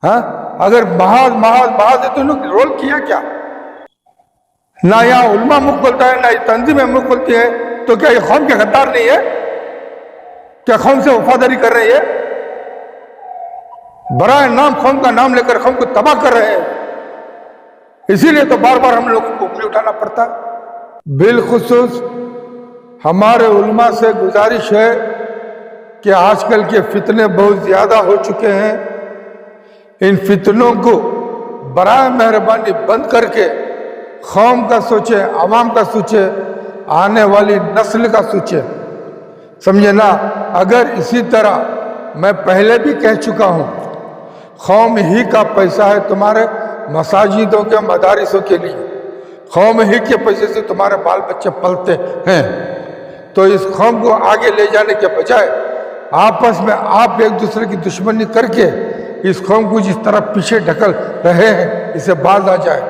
हाँ, अगर महाज महाज महाज है तो उन्होंने रोल किया क्या? ना यहाँ उल्मा मुख बोलता है, ना तंजीमें मुख बोलती है, तो क्या ये कौम के गद्दार नहीं है? क्या कौम से वफादारी कर रही है? बराए नाम कौम का नाम लेकर कौम को तबाह कर रहे हैं। इसीलिए तो बार बार हम लोगों को उंगली उठाना पड़ता है। बिलखुसूस हमारे उल्मा से गुजारिश है कि आजकल के फितने बहुत ज्यादा हो चुके हैं। इन फितनों को बराए मेहरबानी बंद करके कौम का सोचे, आवाम का सोचे, आने वाली नस्ल का सोचे, समझे ना। अगर इसी तरह, मैं पहले भी कह चुका हूं, कौम ही का पैसा है तुम्हारे मसाजिदों के, मदारिसों के लिए, कौम ही के पैसे से तुम्हारे बाल बच्चे पलते हैं। तो इस कौम को आगे ले जाने के बजाय आपस में आप एक दूसरे की दुश्मनी करके इस कौम को जिस तरह पीछे ढकल रहे हैं, इसे बाज आ जाए,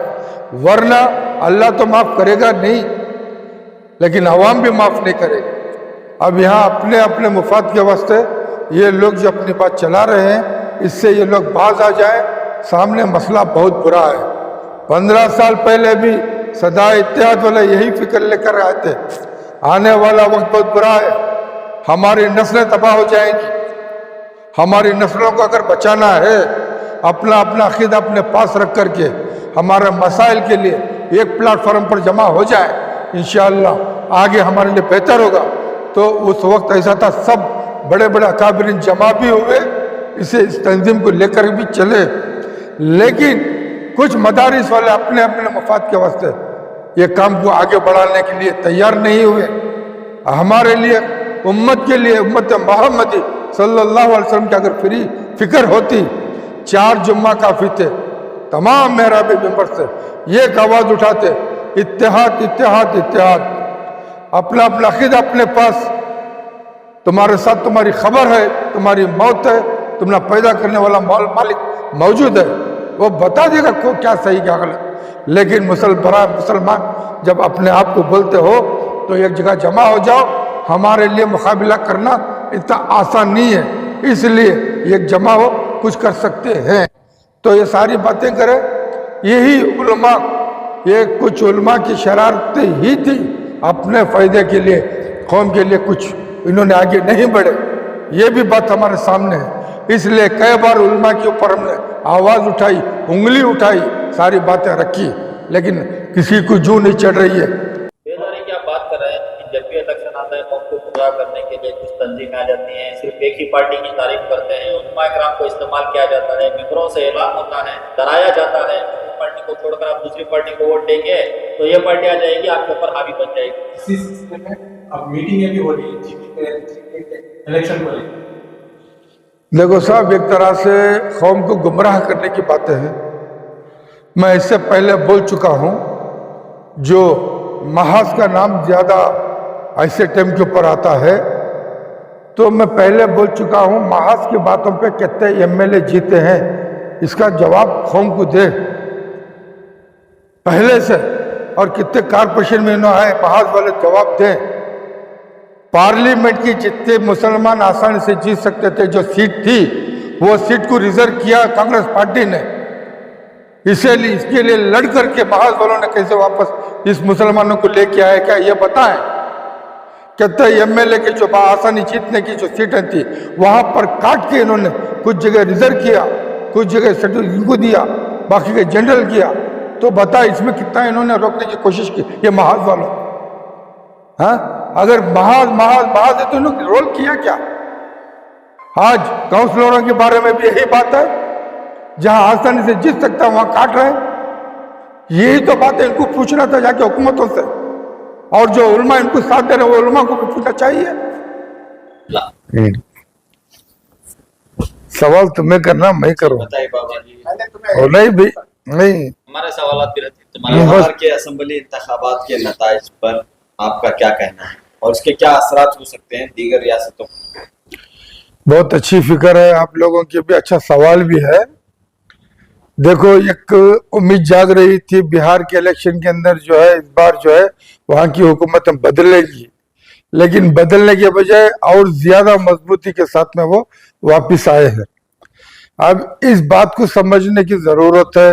वरना अल्लाह तो माफ करेगा नहीं, लेकिन अवाम भी माफ नहीं करेगी। अब यहाँ अपने अपने मुफाद के वास्ते ये लोग जो अपनी बात चला रहे हैं, इससे ये लोग बाज आ जाए। सामने मसला बहुत बुरा है। 15 साल पहले भी सदा इत्तेहाद वाले यही फिक्र लेकर आए थे, आने वाला वक्त बहुत बुरा है, हमारी नस्लें तबाह हो जाएंगी। हमारी नस्लों को अगर बचाना है, अपना अपना अकीदा अपने पास रख करके हमारे मसाइल के लिए एक प्लेटफॉर्म पर जमा हो जाए, इंशाअल्लाह आगे हमारे लिए बेहतर होगा। तो उस वक्त ऐसा था, सब बड़े बड़े अकाबिरीन जमा भी हुए, इसे इस तंजीम को लेकर भी चले, लेकिन कुछ मदारिस वाले अपने अपने मफाद के वास्ते ये काम को आगे बढ़ाने के लिए तैयार नहीं हुए। हमारे लिए, उम्मत के लिए, उम्मत मोहम्मदी सल्लल्लाहु अलैहि वसल्लम की अगर फ्री फिक्र होती, 4 जुम्मा काफी थे, तमाम मेहराब मिंबर से ये एक आवाज उठाते, इत्तेहाद इत्तेहाद इत्तेहाद, अपना अपना अकीदा अपने पास, तुम्हारे साथ तुम्हारी खबर है, तुम्हारी मौत है, तुम्हारा पैदा करने वाला मालिक मौजूद है, वो बता देगा को क्या सही क्या गलत। लेकिन मुसलमान जब अपने आप को बोलते हो तो एक जगह जमा हो जाओ, हमारे लिए मुकाबला करना इतना आसान नहीं है, इसलिए एक जमा हो, कुछ कर सकते हैं। तो ये सारी बातें करें, यही उलमा, ये कुछ उलमा की शरारतें ही थी, अपने फायदे के लिए, कौम के लिए कुछ इन्होंने आगे नहीं बढ़े, ये भी बात हमारे सामने है। इसलिए कई बार उलमा के ऊपर हमने आवाज उठाई, उंगली उठाई, सारी बातें रखी, लेकिन किसी को जू नहीं चढ़ रही है। बेदारी की आप बात कर रहे हैं कि जब भी इलेक्शन आता है कौम को गुमराह करने के लिए कुछ तंजीमें आ जाती हैं, सिर्फ एक ही पार्टी की तारीफ करते हैं, उलमा इकराम को इस्तेमाल किया जाता है, मिंबरों से ऐलान होता है, डराया जाता है, पार्टी को छोड़कर आप दूसरी पार्टी को वोट देंगे तो ये पार्टी आ जाएगी, आपके ऊपर हावी बन जाएगी। इसी सिलसिले में अब मीटिंगें भी हो रही है इलेक्शन को लेकर। देखो साहब, एक तरह से कौम को गुमराह करने की बातें हैं। मैं इससे पहले बोल चुका हूं, जो महाज का नाम ज्यादा ऐसे टाइम के ऊपर आता है, तो मैं पहले बोल चुका हूं, महाज की बातों पे कितने एमएलए जीते हैं, इसका जवाब कौम को दे पहले से, और कितने कारपोरेशन में इन्होंने आए, महाज वाले जवाब दें। पार्लियामेंट की जितने मुसलमान आसानी से जीत सकते थे, जो सीट थी, वो सीट को रिजर्व किया कांग्रेस पार्टी ने, इसलिए इसके लिए लड़ करके महाज वालों ने कैसे वापस इस मुसलमानों को लेके आए, क्या ये बताएं। कहते एमएलए के जो आसानी जीतने की जो सीटें थी, वहां पर काट के इन्होंने कुछ जगह रिजर्व किया, कुछ जगह शेड्यूल इनको दिया, बाकी के जनरल किया। तो बता इसमें कितना इन्होंने रोकने की कोशिश की, ये महाज वालों। हाँ, अगर महाज महाज महाज है तो इन्होंने रोल किया क्या? आज काउंसलरों के बारे में भी यही बात है, जहां आसानी से जीत सकता है वहां काट रहे हैं। यही तो बात है, इनको पूछना था जाके हुकूमतों से, और जो उलमा इनको साथ दे रहे हैं वो उलमा को भी पूछना चाहिए। सवाल तुम्हें करना, मैं करूँ? बताइए बाबा जी। नहीं भी नहीं, हमारे सवाल भी रहते हैं। बिहार के असेंबली इंतखाबात के नताइज पर आपका क्या कहना है और इसके क्या असरात हो सकते हैं दीगर रियासतों? बहुत अच्छी फिक्र है आप लोगों की, भी अच्छा सवाल भी है। देखो, एक उम्मीद जाग रही थी बिहार के इलेक्शन के अंदर, जो है इस बार जो है वहां की हुकूमत बदलेगी, लेकिन बदलने के बजाय और ज्यादा मजबूती के साथ में वो वापिस आए हैं। अब इस बात को समझने की जरूरत है।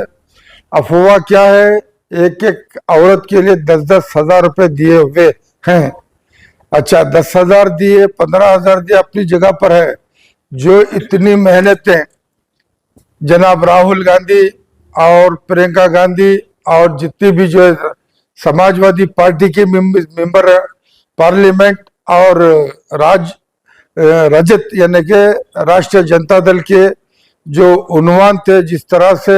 अफवाह क्या है, एक एक औरत के लिए 10-10 हजार रुपए दिए हुए हैं। अच्छा, 10,000 दिए, 15,000 दिए, अपनी जगह पर है। जो इतनी मेहनतें जनाब राहुल गांधी और प्रियंका गांधी और जितनी भी जो है समाजवादी पार्टी के मेंबर पार्लियामेंट और रजत यानी कि राष्ट्रीय जनता दल के जो उन्वान थे, जिस तरह से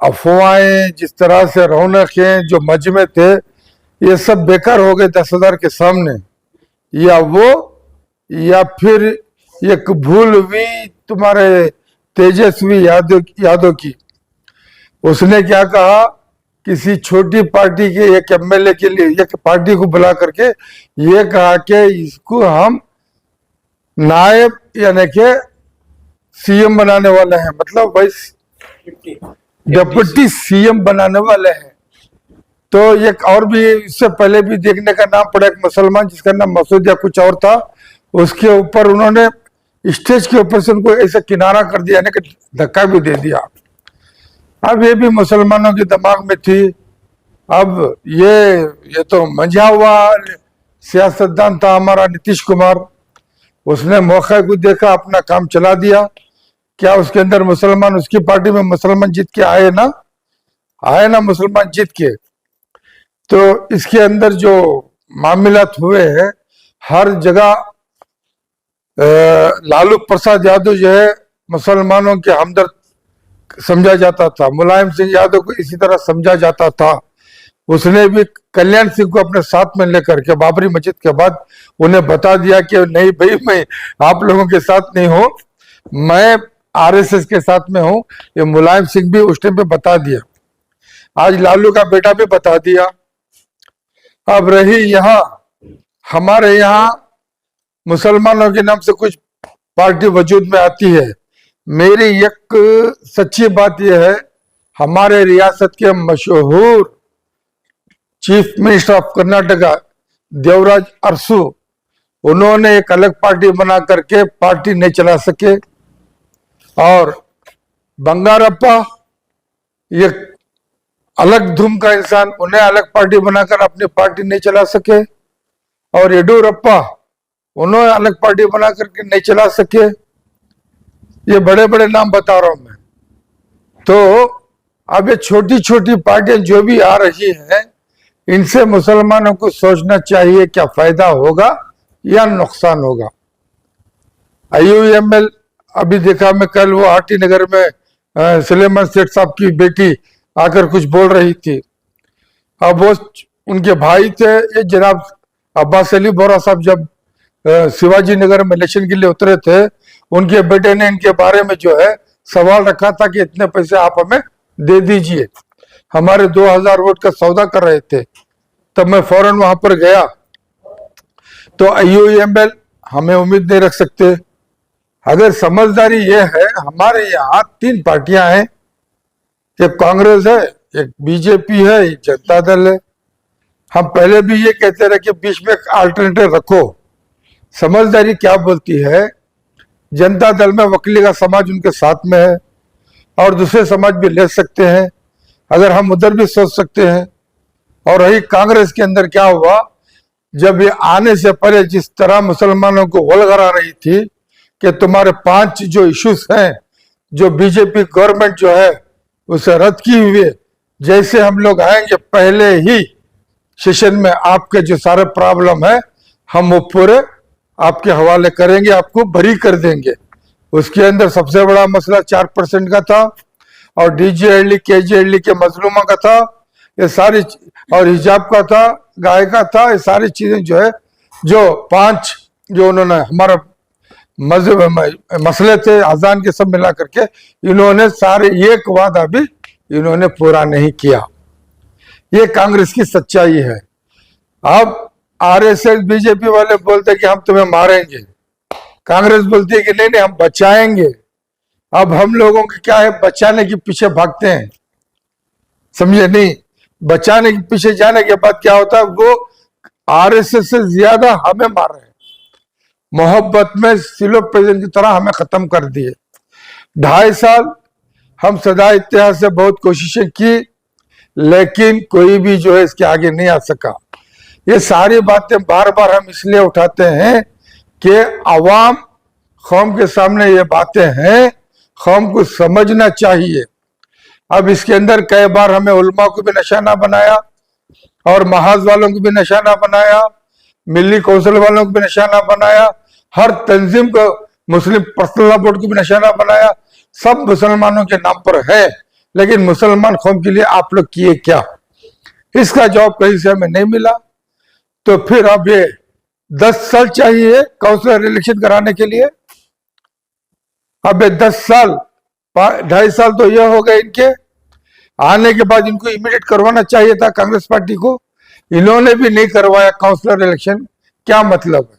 अफवाहें, जिस तरह से रौनकें जो मजमे थे, ये सब बेकार हो गए 10,000 के सामने। या वो या फिर एक भूल हुई तुम्हारे तेजस्वी यादव की। उसने क्या कहा, किसी छोटी पार्टी के एक एमएलए के लिए एक पार्टी को बुला करके ये कहा कि इसको हम नायब यानी कि सीएम बनाने वाले हैं, मतलब भाई डिप्टी सीएम बनाने वाले हैं। तो एक और भी इससे पहले भी देखने का नाम पड़ा, एक मुसलमान जिसका नाम मसूद या कुछ और था, उसके ऊपर उन्होंने स्टेज के ऊपर से उनको ऐसा किनारा कर दिया, यानी कि धक्का भी दे दिया। अब ये भी मुसलमानों के दिमाग में थी। अब ये तो मंझा हुआ सियासतदान था हमारा नीतीश कुमार, उसने मौके को देखा, अपना काम चला दिया। क्या उसके अंदर मुसलमान, उसकी पार्टी में मुसलमान जीत के आए ना मुसलमान जीत के। तो इसके अंदर जो मामलात हुए हैं, हर जगह लालू प्रसाद यादव जो है मुसलमानों के हमदर्द समझा जाता था, मुलायम सिंह यादव को इसी तरह समझा जाता था। उसने भी कल्याण सिंह को अपने साथ में लेकर के बाबरी मस्जिद के बाद उन्हें बता दिया कि नहीं भाई, मैं आप लोगों के साथ नहीं हूं, मैं आरएसएस के साथ में हूं। ये मुलायम सिंह भी उस टाइम पे बता दिया, आज लालू का बेटा भी बता दिया। अब रही यहाँ हमारे यहाँ मुसलमानों के नाम से कुछ पार्टी वजूद में आती है। मेरी एक सच्ची बात यह है, हमारे रियासत के मशहूर chief minister of Karnataka Devaraj Urs, उन्होंने एक अलग पार्टी बना करके पार्टी नहीं चला सके, और बंगारप्पा एक अलग धुम का इंसान, उन्हें अलग पार्टी बनाकर अपनी पार्टी नहीं चला सके, और येडियुरप्पा उन्होंने अलग पार्टी बना करके नहीं चला सके। ये बड़े बड़े नाम बता रहा हूं मैं। तो अब ये छोटी छोटी पार्टियां जो भी आ रही हैं, इनसे मुसलमानों को सोचना चाहिए क्या फायदा होगा या नुकसान होगा। IUML अभी देखा मैं कल, वो आरटी नगर में सुलेमान सेठ साहब की बेटी आकर कुछ बोल रही थी। अब वो उनके भाई थे ये जनाब अब्बास अली बोरा साहब, जब शिवाजी नगर में इलेक्शन के लिए उतरे थे, उनके बेटे ने इनके बारे में जो है सवाल रखा था कि इतने पैसे आप हमें दे दीजिए, हमारे 2000 वोट का सौदा कर रहे थे। तब मैं फौरन वहां पर गया। तो IUML हमें उम्मीद नहीं रख सकते। अगर समझदारी ये है, हमारे यहाँ 3 पार्टियां हैं, एक कांग्रेस है, एक बीजेपी है, एक जनता दल है। हम पहले भी ये कहते रहे कि बीच में एक अल्टरनेटिव रखो। समझदारी क्या बोलती है, जनता दल में वकीली का समाज उनके साथ में है, और दूसरे समाज भी ले सकते हैं, अगर हम उधर भी सोच सकते हैं। और रही कांग्रेस के अंदर क्या हुआ, जब ये आने से पहले जिस तरह मुसलमानों को वलगरा रही थी कि तुम्हारे 5 जो इश्यूज हैं, जो बीजेपी गवर्नमेंट जो है उसे रद्द की हुई, जैसे हम लोग आएंगे पहले ही सेशन में आपके जो सारे प्रॉब्लम है हम वो पूरे आपके हवाले करेंगे, आपको बरी कर देंगे। उसके अंदर सबसे बड़ा मसला 4% का था, और DGLD KGLD के मजलूमा का था, ये सारी, और हिजाब का था, गाय का था, ये सारी चीजें जो है, जो 5 जो उन्होंने हमारा मसले थे अजान के सब मिला करके, इन्होंने सारे एक वादा भी इन्होंने पूरा नहीं किया। ये कांग्रेस की सच्चाई है। अब RSS बीजेपी वाले बोलते हैं कि हम तुम्हें मारेंगे, कांग्रेस बोलती है कि नहीं नहीं हम बचाएंगे। अब हम लोगों के क्या है, बचाने के पीछे भागते हैं, समझे नहीं। बचाने के पीछे जाने के बाद क्या होता है, वो RSS से ज्यादा हमें मार रहे हैं, मोहब्बत में सिलो प्रेजेंट की तरह हमें खत्म कर दिए। 2.5 साल हम सदा इत्तेहाद से बहुत कोशिशें की, लेकिन कोई भी जो है इसके आगे नहीं आ सका। ये सारी बातें बार बार हम इसलिए उठाते हैं कि अवाम कौम के सामने ये बातें हैं, कौम को समझना चाहिए। अब इसके अंदर कई बार हमें उलमा को भी निशाना बनाया और महाज वालों को भी निशाना बनाया, मिली कौंसिल वालों को भी निशाना बनाया, हर तंजीम को, मुस्लिम पर्सनल बोर्ड को भी निशाना बनाया। सब मुसलमानों के नाम पर है, लेकिन मुसलमान कौम के लिए आप लोग किए क्या, इसका जवाब कहीं से हमें नहीं मिला। तो फिर अब ये 10 साल चाहिए काउंसिलर इलेक्शन कराने के लिए। अब ये 10 साल, 2.5 साल तो यह हो गए इनके आने के बाद, इनको इमीडिएट करवाना चाहिए था कांग्रेस पार्टी को। इन्होंने भी नहीं करवाया काउंसिलर इलेक्शन, क्या मतलब है।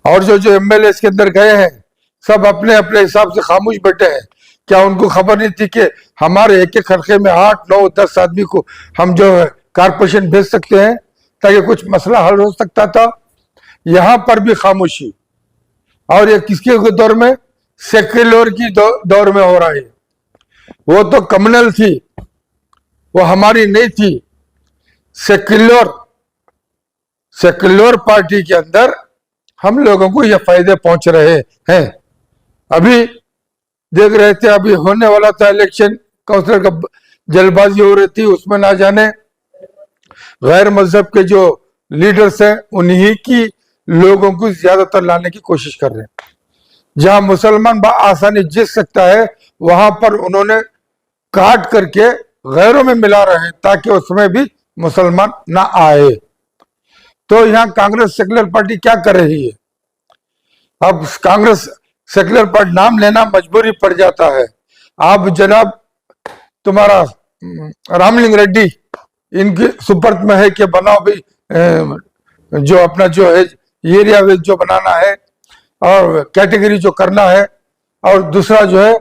और जो एमएलए इसके अंदर गए हैं सब अपने अपने हिसाब से खामोश बैठे हैं। क्या उनको खबर नहीं थी कि हमारे एक एक खर्चे में 8, 9, 10 आदमी को हम जो है कारपोरेशन भेज सकते हैं ताकि कुछ मसला हल हो सकता था। यहां पर भी खामोशी। और ये किसके दौर में, सेक्युलर की दौर में हो रहा है। वो तो कम्युनल थी, वो हमारी नहीं थी। सेक्युलर पार्टी के अंदर हम लोगों को ये फायदे पहुंच रहे हैं। अभी देख रहे थे, अभी होने वाला था इलेक्शन, काउंसिलर का जल्दबाजी हो रही थी, उसमें ना जाने गैर मजहब के जो लीडर्स हैं उन्हीं की लोगों को ज्यादातर लाने की कोशिश कर रहे हैं। जहां मुसलमान आसानी जीत सकता है वहां पर उन्होंने काट करके गैरों में मिला रहे हैं ताकि उसमें भी मुसलमान ना आए। तो यहाँ कांग्रेस सेक्युलर पार्टी क्या कर रही है। अब कांग्रेस सेक्युलर पार्टी नाम लेना मजबूरी पड़ जाता है। आप जनाब तुम्हारा रामलिंग रेड्डी इनके सुपर्द में है कि बनाओ भाई जो अपना जो है एरिया जो बनाना है और कैटेगरी जो करना है, और दूसरा जो है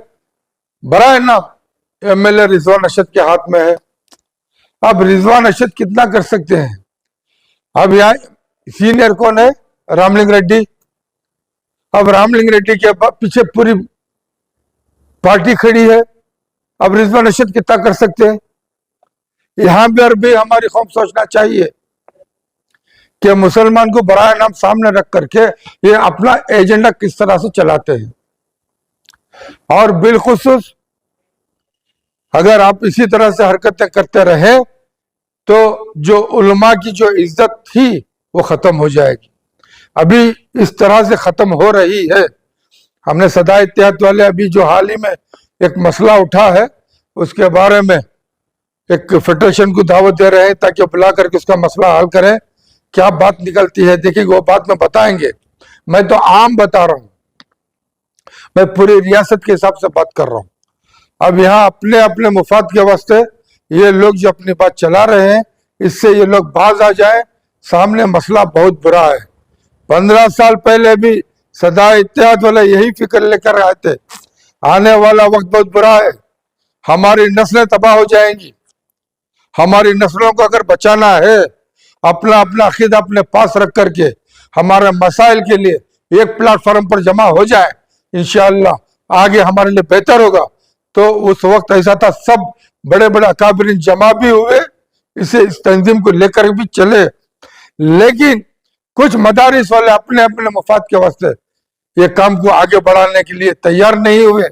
बड़ा नाम एमएलए रिजवान अरशद के हाथ में है। अब रिजवान अरशद कितना कर सकते हैं। अब यहाँ सीनियर कौन है, रामलिंग रेड्डी। अब रामलिंग रेड्डी के पीछे पूरी पार्टी खड़ी है। अब रिजवान अरशद कितना कर सकते हैं। यहां पर भी हमारी कौम सोचना चाहिए कि मुसलमान को बराए नाम सामने रख करके ये अपना एजेंडा किस तरह से चलाते हैं। और बिलखुसूस अगर आप इसी तरह से हरकतें करते रहे तो जो उलमा की जो इज्जत थी वो खत्म हो जाएगी। अभी इस तरह से खत्म हो रही है। हमने सदा इत्तेहाद वाले अभी जो हाल ही में एक मसला उठा है उसके बारे में एक फेडरेशन को दावत दे रहे हैं ताकि बुला करके उसका मसला हल करें। क्या बात निकलती है देखिए, वो बात में बताएंगे। मैं तो आम बता रहा हूं, मैं पूरी रियासत के हिसाब से बात कर रहा हूं। अब यहाँ अपने अपने मुफाद के वास्ते ये लोग जो अपनी बात चला रहे हैं इससे ये लोग बाज आ जाए। सामने मसला बहुत बुरा है। 15 साल पहले भी सदा इत्तेहाद वाले यही फिक्र लेकर आए थे, आने वाला वक्त बहुत बुरा है, हमारी नस्लें तबाह हो जाएंगी। हमारी नस्लों को अगर बचाना है, अपना अपना अकीदा अपने पास रख करके हमारे मसाइल के लिए एक प्लेटफॉर्म पर जमा हो जाए, इंशाअल्लाह आगे हमारे लिए बेहतर होगा। तो उस वक्त ऐसा था, सब बड़े बड़े अकाबरीन जमा भी हुए, इसे इस तंजीम को लेकर भी चले, लेकिन कुछ मदारिस वाले अपने अपने मफाद के वास्ते ये काम को आगे बढ़ाने के लिए तैयार नहीं हुए।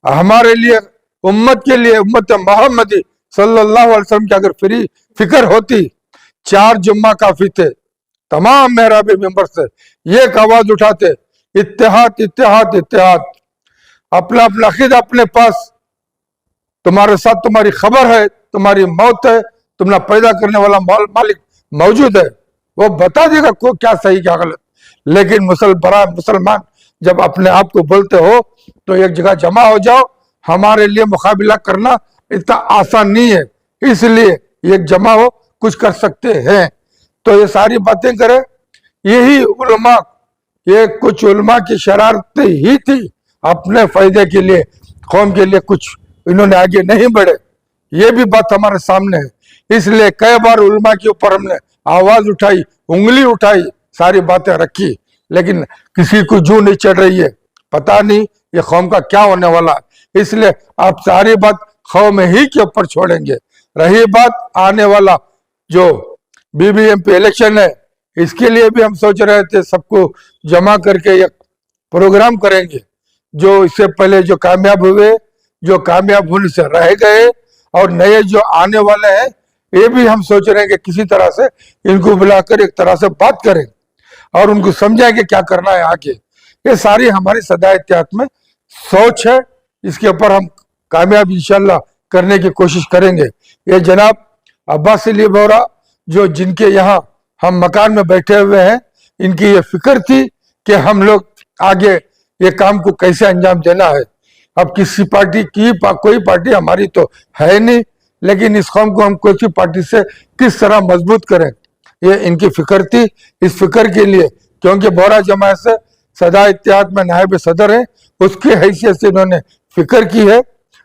हमारे लिए, उम्मत के लिए, उम्मत मोहम्मदी सल्लल्लाहु अलैहि वसल्लम की अगर फिक्र होती, 4 जुम्मा काफी थे, तमाम मेहराबे मेंबर से ये एक आवाज उठाते, इत्तेहाद इत्तेहाद इत्तेहाद। अपना अपना अकीदा अपने पास, तुम्हारे साथ तुम्हारी खबर है, तुम्हारी मौत है, तुम्हारा पैदा करने वाला मालिक मौजूद है, वो बता देगा को क्या सही क्या गलत। लेकिन मुसलमान जब अपने आप को बोलते हो तो एक जगह जमा हो जाओ। हमारे लिए मुकाबला करना इतना आसान नहीं है, इसलिए एक जमा हो, कुछ कर सकते हैं। तो ये सारी बातें करें, यही उलमा, ये कुछ उलमा की शरारतें ही थी अपने फायदे के लिए, कौम के लिए कुछ इन्होंने आगे नहीं बढ़े। ये भी बात हमारे सामने है। इसलिए कई बार उलमा के ऊपर हमने आवाज उठाई, उंगली उठाई, सारी बातें रखी, लेकिन किसी को जू नहीं चढ़ रही है। पता नहीं ये कौम का क्या होने वाला है। इसलिए आप सारी बात कौम ही के ऊपर छोड़ेंगे। रही बात आने वाला जो बीबीएमपी इलेक्शन है, इसके लिए भी हम सोच रहे थे सबको जमा करके एक प्रोग्राम करेंगे। जो इससे पहले जो कामयाब हुए, जो कामयाब होने से रह गए, और नए जो आने वाले हैं, ये भी हम सोच रहे हैं कि किसी तरह से इनको बुलाकर एक तरह से बात करें और उनको समझाएंगे क्या करना है आगे। ये सारी हमारी सदा इत्तेहाद में सोच है, इसके ऊपर हम कामयाब इंशाल्लाह करने की कोशिश करेंगे। ये जनाब अब्बास अली बोरा जो जिनके यहाँ हम मकान में बैठे हुए हैं, इनकी ये फिक्र थी कि हम लोग आगे ये काम को कैसे अंजाम देना है। अब किसी पार्टी की कोई पार्टी हमारी तो है नहीं, लेकिन इस कौम को हम कोई सी पार्टी से किस तरह मजबूत करें, ये इनकी फिक्र थी। इस फिक्र के लिए, क्योंकि बोरा जमात से सदा इत्तेहाद में नायब सदर है, उसकी हैसियत से इन्होंने फिक्र की है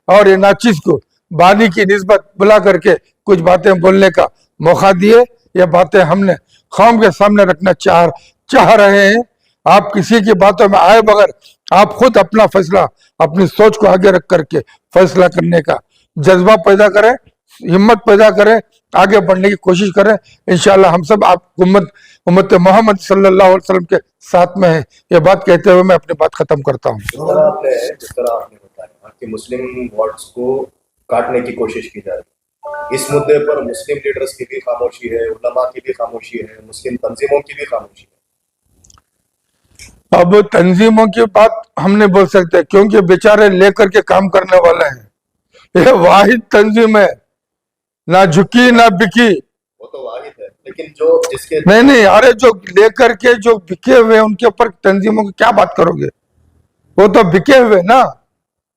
और ये नाचीज को बानी की निस्बत बुला करके कुछ बातें बोलने का मौका दिए। ये बातें हमने कौम के सामने रखना चाह रहे हैं। आप किसी की बातों में आए बगैर आप खुद अपना फैसला, अपनी सोच को आगे रख करके फैसला करने का जज्बा पैदा करें, हिम्मत पैदा करें, आगे बढ़ने की कोशिश करें। इंशाल्लाह हम सब आप उम्मत मोहम्मद सल्लल्लाहु अलैहि वसल्लम के साथ में है। ये बात कहते हुए मैं अपनी बात खत्म करता हूँ। जिस तरह आपने बताया कि मुस्लिम वोट्स को काटने की कोशिश की जा रही है, इस मुद्दे पर मुस्लिम लीडर्स की भी खामोशी है, उलमा की भी खामोशी है, मुस्लिम तंजीमों की भी खामोशी है। अब तंजीमों की बात हम नहीं बोल सकते, क्योंकि बेचारे लेकर के काम करने वाले हैं। ये वाहिद तंजीम है, ना झुकी ना बिकी। वो तो वाहिद है, लेकिन जो जिसके नहीं, अरे जो लेकर के जो बिके हुए उनके ऊपर तंजीमों की क्या बात करोगे? वो तो बिके हुए ना,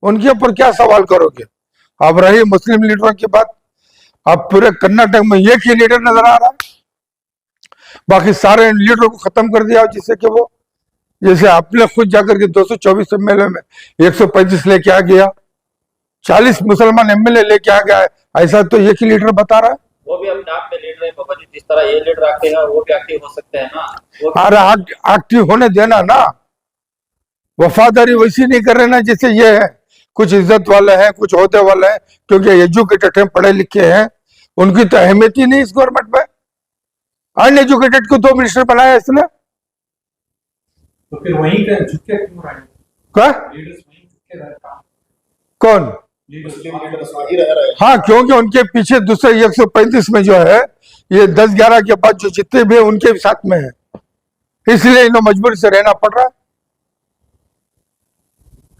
उनके ऊपर क्या सवाल करोगे? अब रही मुस्लिम लीडरों की बात, अब पूरे कर्नाटक में एक ही लीडर नजर आ रहा है, बाकी सारे लीडरों को खत्म कर दिया, जिससे कि वो जैसे आपने खुद जाकर के 224 एमएलए में 135 लेके आ गया, 40 मुसलमान एमएलए लेके आ गया है, ऐसा तो एक ही लीडर बता रहा है। वो भी अपने आप में लीडर है बाबा जी, जिस तरह ये लीडर एक्टिव है वो भी एक्टिव हो सकते हैं ना। वो अरे एक्टिव होने देना ना, वफादारी वैसी नहीं कर रहे ना जैसे ये है। कुछ इज्जत वाले हैं, कुछ होते वाले हैं, क्योंकि एजुकेटेड हैं, पढ़े लिखे हैं, उनकी तो अहमियत ही नहीं इस गवर्नमेंट में। अनएजुकेटेड को 2 मिनिस्टर बनाया इसने, तो फिर वहीं पे झुके क्यों रहे? क्या लीडर्स वहीं झुके रहे काम। कौन? मुस्लिम लीडर्स वही रह रहे हैं। हाँ, क्योंकि उनके पीछे दूसरे 135 में जो है, ये 10-11 के बाद जो जितने भी है उनके भी साथ में है, इसलिए इन्हें मजबूरी से रहना पड़ रहा है।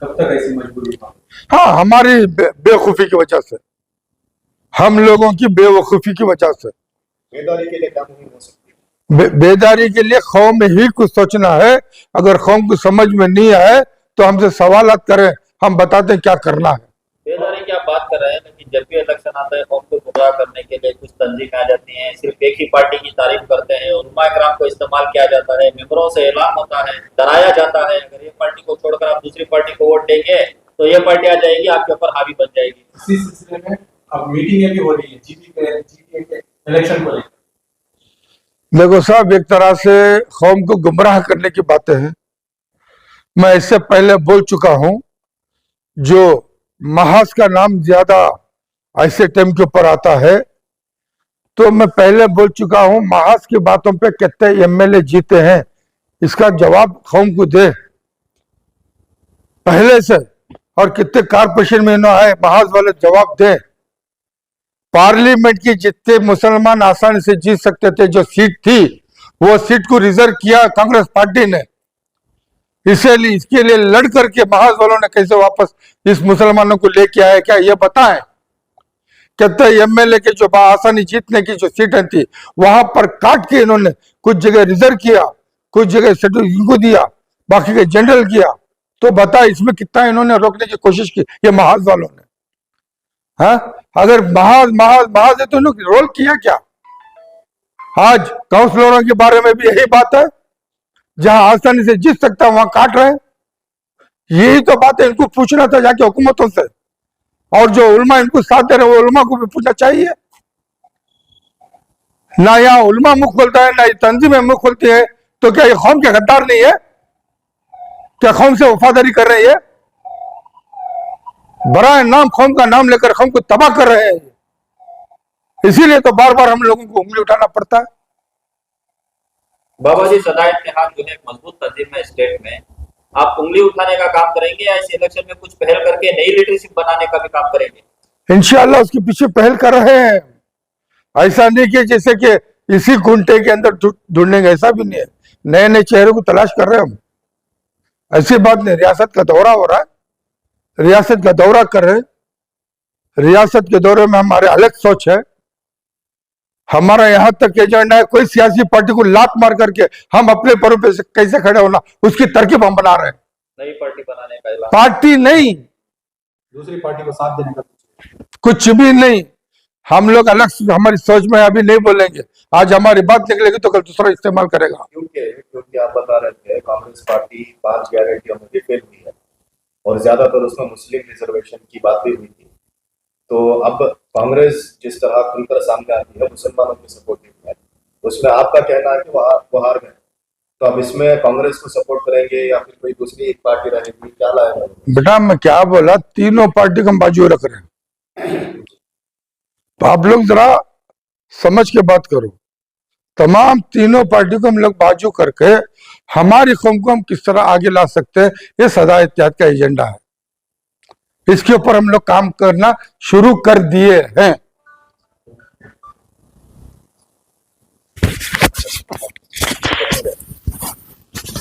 कब तक ऐसी मजबूरी? हाँ, हमारी बेवकूफी की वजह से, हम लोगों की बेवकूफी की वजह से। बेदारी के लिए काम नहीं हो सकती। बेदारी के लिए कौम ही कुछ सोचना है। अगर कौम को समझ में नहीं आए तो हमसे सवालात करें, हम बताते हैं क्या करना है। बेदारी की आप बात कर रहे हैं, लेकिन जब भी इलेक्शन आता है कौम को गुमराह करने के लिए कुछ तंजीमें आ जाती हैं, सिर्फ एक ही पार्टी की तारीफ करते हैं, उलमा इकराम को इस्तेमाल किया जाता है, मेंबरों से ऐलान होता है, डराया जाता है अगर ये पार्टी को छोड़कर आप दूसरी पार्टी को वोट देंगे तो ये पार्टी आ जाएगी, आपके ऊपर हावी बन जाएगी। इसी सिलसिले में अब मीटिंग भी हो रही है जीपी के इलेक्शन को लेकर। देखो साहब, एक तरह से कौम को गुमराह करने की बातें हैं। मैं इससे पहले बोल चुका हूं, जो महाज का नाम ज्यादा ऐसे टाइम के ऊपर आता है, तो मैं पहले बोल चुका हूं, महाज की बातों पे कितने एमएलए जीते हैं इसका जवाब कौम को दे पहले से, और कितने कारपोरेशन में इन्होंने आए महाज वाले जवाब दें। पार्लियामेंट की जितने मुसलमान आसानी से जीत सकते थे, जो सीट थी वो सीट को रिजर्व किया कांग्रेस पार्टी ने, इसलिए इसके लिए लड़ करके महाज वालों ने कैसे वापस इस मुसलमानों को लेके आए, क्या ये बताएं। कहते एमएलए के जो आसानी जीतने की जो सीटें थी वहां पर काट के इन्होंने कुछ जगह रिजर्व किया, कुछ जगह शेड्यूल इनको दिया, बाकी के जनरल किया। तो बता इसमें कितना इन्होंने रोकने की कोशिश की ये महाज वालों ने। हाँ, अगर महाज महाज महाज है तो इन्होंने रोल किया क्या? आज काउंसलरों के बारे में भी यही बात है, जहां आसानी से जीत सकता है वहां काट रहे हैं। यही तो बात है, इनको पूछना था जाके हुकूमतों से, और जो उल्मा इनको साथ दे रहे हैं वो उल्मा को भी पूछना चाहिए ना। यहाँ उल्मा मुख खोलता है ना ये तंजीमें मुख खोलती है, तो क्या ये कौम के गद्दार नहीं है? क्या कौम से वफादारी कर रहे हैं? बराए नाम कौम का नाम लेकर कौम को तबाह कर रहे हैं। इसीलिए तो बार बार हम लोगों को उंगली उठाना पड़ता है। बाबा जी, सदाए इत्तेहाद जो है एक मजबूत तंजीम है स्टेट में, आप उंगली उठाने का काम करेंगे या इस इलेक्शन में कुछ पहल करके नई लीडरशिप बनाने का भी काम करेंगे? इंशाअल्लाह उसके पीछे पहल कर रहे हैं। ऐसा नहीं कि जैसे कि इसी घंटे के अंदर ढूंढेंगे, ऐसा भी नहीं है। नए नए चेहरों को तलाश कर रहे हैं हम। ऐसी बात नहीं, रियासत का दौरा हो रहा है, रियासत का दौरा कर रहे हैं। रियासत के दौरे में हमारे अलग सोच है। हमारा यहां तक एजेंडा है, कोई सियासी पार्टी को लात मार करके हम अपने पैरों पे कैसे खड़े होना, उसकी तरकीब हम बना रहे हैं। नई पार्टी बनाने का ऐलान? पार्टी नहीं, दूसरी पार्टी को साथ देने का कुछ भी नहीं। हम लोग अलग से हमारी सोच में अभी नहीं बोलेंगे। आज हमारी बात निकलेगी तो कल दूसरा इस्तेमाल करेगा। क्योंकि आप बता रहे थे कांग्रेस पार्टी 5 गारंटियों में भी फेल हुई है और ज्यादातर उसमें मुस्लिम रिजर्वेशन की बात भी हुई थी। तो अब कांग्रेस जिस तरह खुलकर सामने आती है मुसलमानों के सपोर्टिव में, उसमें आपका कहना है कि वो हार गए, तो अब इसमें कांग्रेस को सपोर्ट करेंगे या फिर कोई दूसरी एक पार्टी रहेगी, क्या लाएगा? बेटा मैं क्या बोला, तीनों पार्टी को हम बाजू रख रहे हैं। तो आप लोग जरा समझ के बात करो। तमाम तीनों पार्टी को हम लोग बाजू करके हमारी कौम को हम किस तरह आगे ला सकते हैं, ये सदा इत्तेहाद का एजेंडा है। इसके ऊपर हम लोग काम करना शुरू कर दिए हैं।